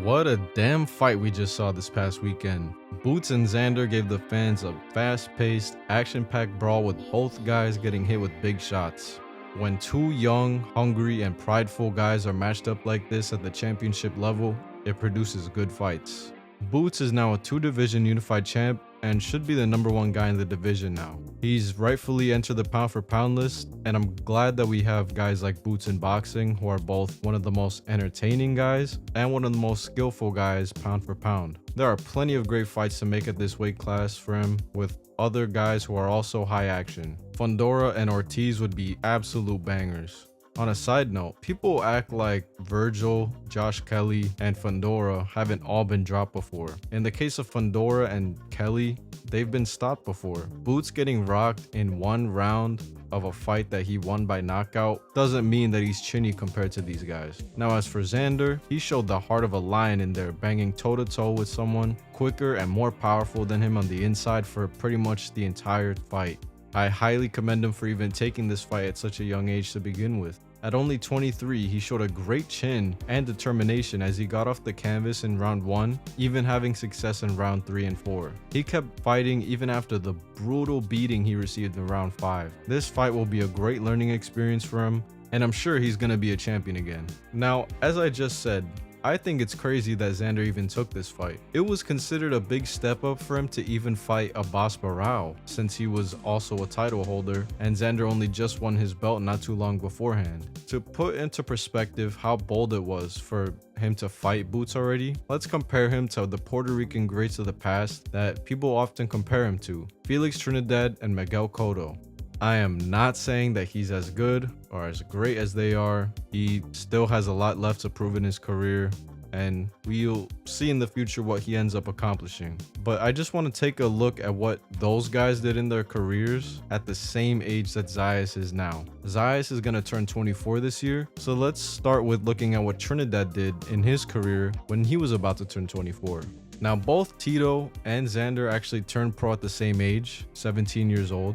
What a damn fight we just saw this past weekend. Boots and Xander gave the fans a fast-paced, action-packed brawl with both guys getting hit with big shots. When two young, hungry, and prideful guys are matched up like this at the championship level, it produces good fights. Boots is now a two-division unified champ and should be the #1 guy in the division now. He's rightfully entered the pound for pound list, and I'm glad that we have guys like Boots in boxing who are both one of the most entertaining guys and one of the most skillful guys pound for pound. There are plenty of great fights to make at this weight class for him with other guys who are also high action. Fundora and Ortiz would be absolute bangers. On a side note, people act like Virgil, Josh Kelly, and Fundora haven't all been dropped before. In the case of Fundora and Kelly, they've been stopped before. Boots getting rocked in one round of a fight that he won by knockout doesn't mean that he's chinny compared to these guys. Now as for Xander, he showed the heart of a lion in there, banging toe-to-toe with someone quicker and more powerful than him on the inside for pretty much the entire fight. I highly commend him for even taking this fight at such a young age to begin with. At only 23, he showed a great chin and determination as he got off the canvas in round 1, even having success in round 3 and 4. He kept fighting even after the brutal beating he received in round 5. This fight will be a great learning experience for him, and I'm sure he's going to be a champion again. Now, as I just said, I think it's crazy that Xander even took this fight. It was considered a big step up for him to even fight Abbas Barao, since he was also a title holder and Xander only just won his belt not too long beforehand. To put into perspective how bold it was for him to fight Boots already, let's compare him to the Puerto Rican greats of the past that people often compare him to, Felix Trinidad and Miguel Cotto. I am not saying that he's as good or as great as they are. He still has a lot left to prove in his career, and we'll see in the future what he ends up accomplishing. But I just want to take a look at what those guys did in their careers at the same age that Zayas is now. Zayas is going to turn 24 this year, so let's start with looking at what Trinidad did in his career when he was about to turn 24. Now, both Tito and Xander actually turned pro at the same age, 17 years old.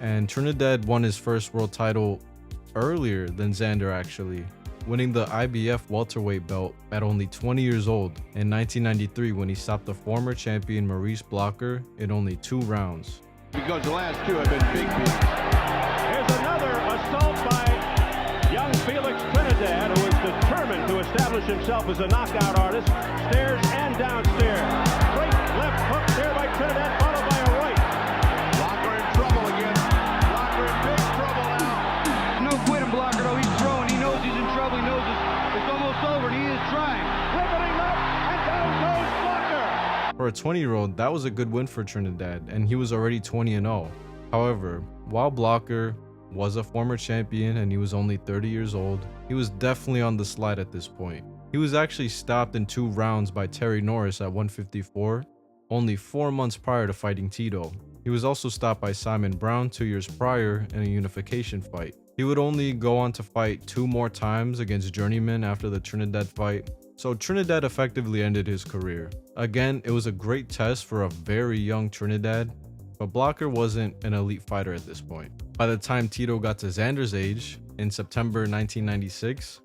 And Trinidad won his first world title earlier than Xander actually, winning the IBF welterweight belt at only 20 years old in 1993 when he stopped the former champion Maurice Blocker in only 2 rounds. Because the last 2 have been big beats. Here's another assault by young Felix Trinidad, who is determined to establish himself as a knockout artist. Stairs and downstairs. Great left hook there by Trinidad, followed by a right. For a 20-year-old, that was a good win for Trinidad, and he was already 20-0. However, while Blocker was a former champion and he was only 30 years old, he was definitely on the slide at this point. He was actually stopped in 2 rounds by Terry Norris at 154, only 4 months prior to fighting Tito. He was also stopped by Simon Brown 2 years prior in a unification fight. He would only go on to fight 2 more times against Journeyman after the Trinidad fight, so Trinidad effectively ended his career. Again, it was a great test for a very young Trinidad, but Blocker wasn't an elite fighter at this point. By the time Tito got to Xander's age, in September 1996,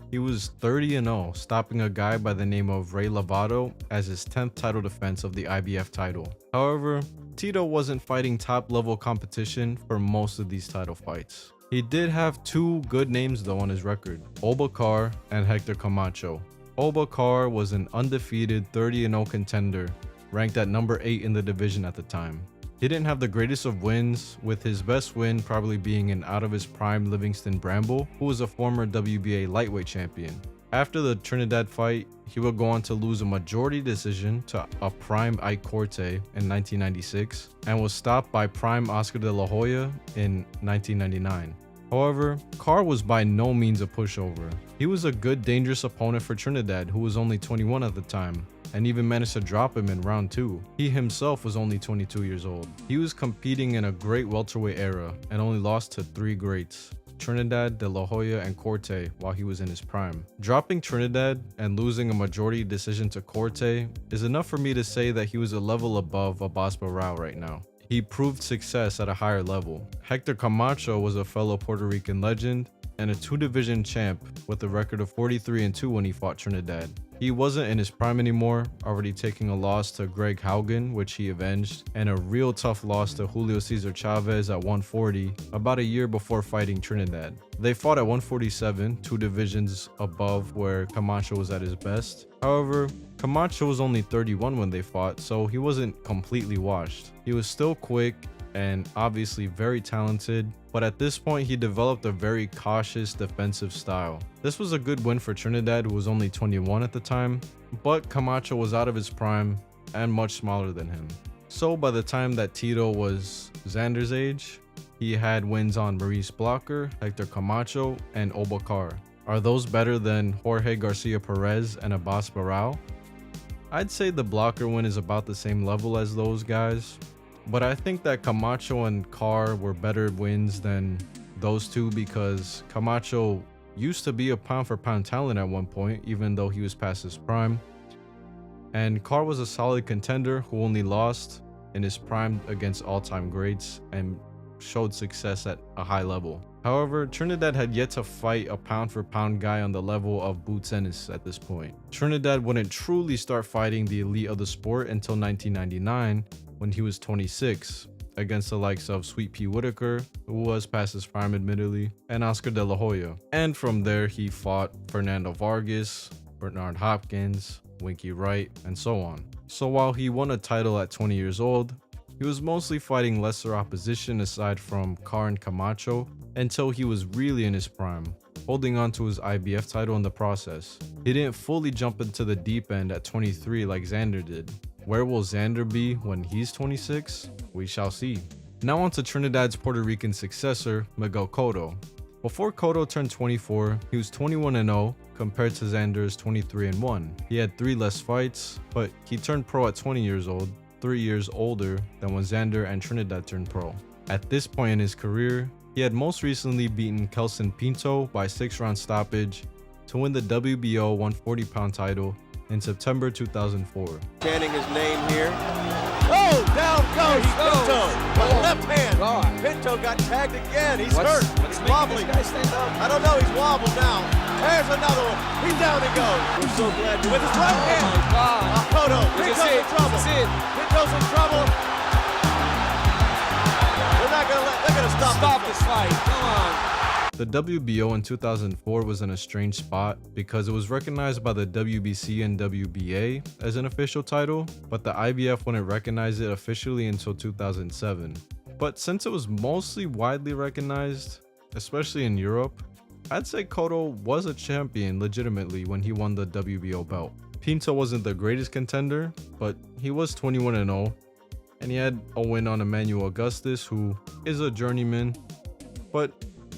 he was 30-0, stopping a guy by the name of Ray Lovato as his 10th title defense of the IBF title. However, Tito wasn't fighting top-level competition for most of these title fights. He did have 2 good names though on his record, Obakar and Hector Camacho. Obakar was an undefeated 30-0 contender, ranked at number 8 in the division at the time. He didn't have the greatest of wins, with his best win probably being an out-of-his-prime Livingston Bramble, who was a former WBA lightweight champion. After the Trinidad fight, he would go on to lose a majority decision to a prime Ike Corte in 1996, and was stopped by prime Oscar de la Hoya in 1999. However, Carr was by no means a pushover. He was a good, dangerous opponent for Trinidad, who was only 21 at the time, and even managed to drop him in round 2. He himself was only 22 years old. He was competing in a great welterweight era and only lost to 3 greats, Trinidad, De La Hoya, and Corte, while he was in his prime. Dropping Trinidad and losing a majority decision to Corte is enough for me to say that he was a level above Abbas Barao right now. He proved success at a higher level. Hector Camacho was a fellow Puerto Rican legend and a 2-division champ with a record of 43-2 when he fought Trinidad. He wasn't in his prime anymore, already taking a loss to Greg Haugen, which he avenged, and a real tough loss to Julio Cesar Chavez at 140, about a year before fighting Trinidad. They fought at 147, 2 divisions above where Camacho was at his best. However, Camacho was only 31 when they fought, so he wasn't completely washed. He was still quick and obviously very talented, but at this point he developed a very cautious defensive style. This was a good win for Trinidad, who was only 21 at the time, but Camacho was out of his prime and much smaller than him. So by the time that Tito was Xander's age, he had wins on Maurice Blocker, Hector Camacho, and Obakar. Are those better than Jorge Garcia Perez and Abbas Barao? I'd say the Blocker win is about the same level as those guys, but I think that Camacho and Carr were better wins than those two because Camacho used to be a pound-for-pound talent at one point, even though he was past his prime. And Carr was a solid contender who only lost in his prime against all-time greats and showed success at a high level. However, Trinidad had yet to fight a pound-for-pound guy on the level of Boots Ennis at this point. Trinidad wouldn't truly start fighting the elite of the sport until 1999, when he was 26, against the likes of Sweet Pea Whitaker, who was past his prime admittedly, and Oscar De La Hoya. And from there, he fought Fernando Vargas, Bernard Hopkins, Winky Wright, and so on. So while he won a title at 20 years old, he was mostly fighting lesser opposition aside from Carr and Camacho until he was really in his prime, holding on to his IBF title in the process. He didn't fully jump into the deep end at 23 like Xander did. Where will Xander be when he's 26? We shall see. Now on to Trinidad's Puerto Rican successor, Miguel Cotto. Before Cotto turned 24, he was 21-0 compared to Xander's 23-1. He had 3 less fights, but he turned pro at 20 years old, 3 years older than when Xander and Trinidad turned pro. At this point in his career, he had most recently beaten Kelson Pinto by 6-round stoppage to win the WBO 140-pound title in September 2004. Chanting his name here. Oh, down goes Pinto. By the left hand. God. Pinto got tagged again. He's hurt. He's wobbling. I don't know. He's wobbled now. There's another one. He's down he goes. We're so glad to with his left hand. Oh my God. Cotto. Pinto's in trouble. Pinto's in trouble. They're gonna stop this fight. Come on. The WBO in 2004 was in a strange spot because it was recognized by the WBC and WBA as an official title, but the IBF wouldn't recognize it officially until 2007. But since it was mostly widely recognized, especially in Europe, I'd say Cotto was a champion legitimately when he won the WBO belt. Pinto wasn't the greatest contender, but he was 21-0, and he had a win on Emmanuel Augustus, who is a journeyman, but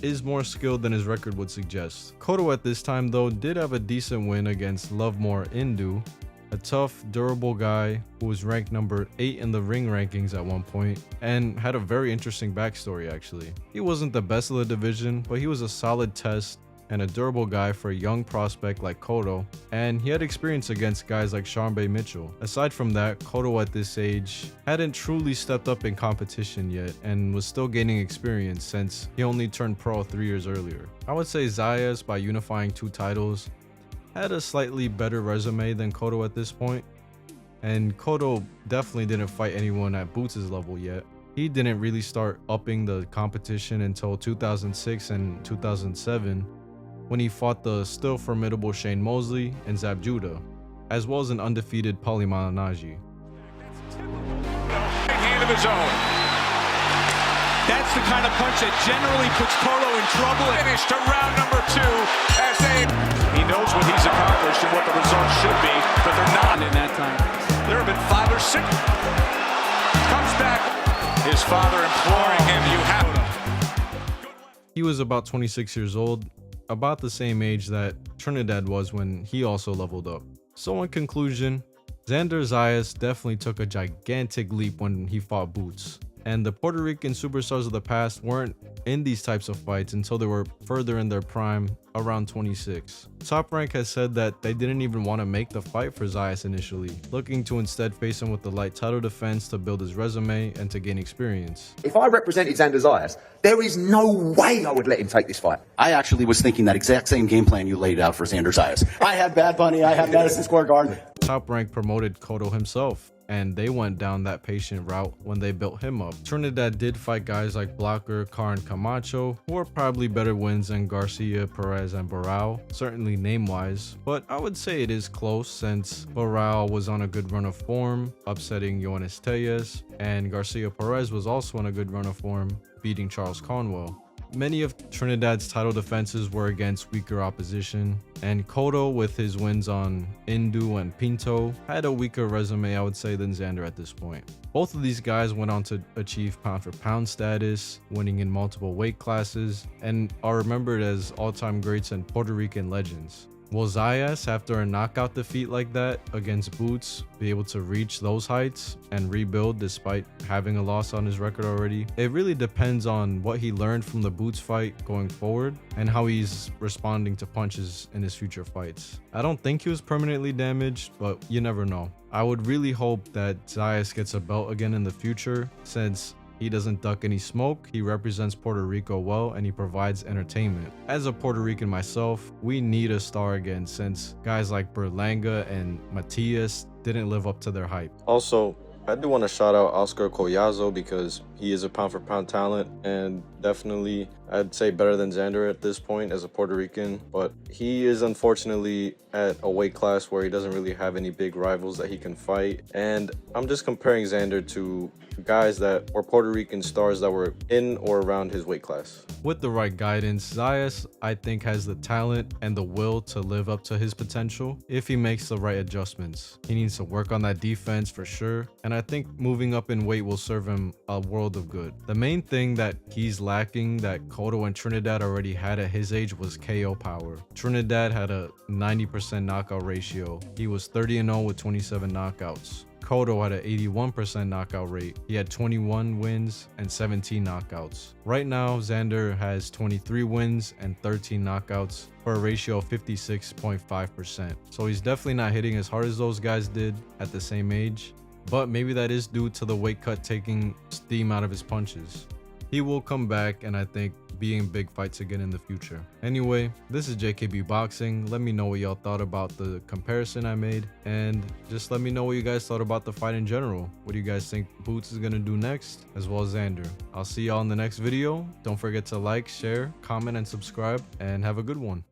is more skilled than his record would suggest. Cotto at this time though did have a decent win against Lovemore Indu, a tough, durable guy who was ranked number 8 in the ring rankings at one point and had a very interesting backstory actually. He wasn't the best of the division, but he was a solid test and a durable guy for a young prospect like Cotto, and he had experience against guys like Sharmba Mitchell. Aside from that, Cotto at this age hadn't truly stepped up in competition yet and was still gaining experience since he only turned pro 3 years earlier. I would say Zayas, by unifying 2 titles, had a slightly better resume than Cotto at this point, and Cotto definitely didn't fight anyone at Boots' level yet. He didn't really start upping the competition until 2006 and 2007, when he fought the still formidable Shane Mosley and Zab Judah, as well as an undefeated Paulie Malignaggi. Hand of his own. That's the kind of punch that generally puts Cotto in trouble. Finished to round number 2 as he knows what he's accomplished and what the results should be, but they're not in that time. There have been 5 or 6. Comes back. His father imploring him, you have to. He was about 26 years old, about the same age that Trinidad was when he also leveled up. So in conclusion, Xander Zayas definitely took a gigantic leap when he fought Boots, And the Puerto Rican superstars of the past weren't in these types of fights until they were further in their prime, around 26. Top Rank has said that they didn't even want to make the fight for Zayas initially, looking to instead face him with the light title defense to build his resume and to gain experience. If I represented Xander Zayas, there is no way I would let him take this fight. I actually was thinking that exact same game plan you laid out for Xander Zayas. I have Bad Bunny, I have Madison Square Garden. Top Rank promoted Cotto himself, and they went down that patient route when they built him up. Trinidad did fight guys like Blocker, Carr, and Camacho, who are probably better wins than Garcia, Perez, and Barao, certainly name-wise, but I would say it is close since Barao was on a good run of form, upsetting Yoenis Zayas, and Garcia Perez was also on a good run of form, beating Charles Conwell. Many of Trinidad's title defenses were against weaker opposition, and Cotto, with his wins on Indu and Pinto, had a weaker resume, I would say, than Xander at this point. Both of these guys went on to achieve pound-for-pound status, winning in multiple weight classes, and are remembered as all-time greats and Puerto Rican legends. Will Zayas, after a knockout defeat like that against Boots, be able to reach those heights and rebuild despite having a loss on his record already? It really depends on what he learned from the Boots fight going forward and how he's responding to punches in his future fights. I don't think he was permanently damaged, but you never know. I would really hope that Zayas gets a belt again in the future, since he doesn't duck any smoke, he represents Puerto Rico well, and he provides entertainment. As a Puerto Rican myself, we need a star again, since guys like Berlanga and Matias didn't live up to their hype. Also, I do want to shout out Oscar Collazo because he is a pound-for-pound talent and definitely, I'd say, better than Xander at this point as a Puerto Rican. But he is unfortunately at a weight class where he doesn't really have any big rivals that he can fight. And I'm just comparing Xander to guys that were Puerto Rican stars that were in or around his weight class. With the right guidance, Zayas, I think, has the talent and the will to live up to his potential if he makes the right adjustments. He needs to work on that defense for sure, and I think moving up in weight will serve him a world of good. The main thing that he's lacking that Cotto and Trinidad already had at his age was KO power. Trinidad had a 90% knockout ratio. He was 30-0 with 27 knockouts. Cotto had an 81% knockout rate. He had 21 wins and 17 knockouts. Right now, Xander has 23 wins and 13 knockouts for a ratio of 56.5%. So he's definitely not hitting as hard as those guys did at the same age, but maybe that is due to the weight cut taking steam out of his punches. He will come back, and I think be in big fights again in the future. Anyway, this is JKB Boxing. Let me know what y'all thought about the comparison I made, and just let me know what you guys thought about the fight in general. What do you guys think Boots is gonna do next, as well as Xander? I'll see y'all in the next video. Don't forget to like, share, comment, and subscribe, and have a good one.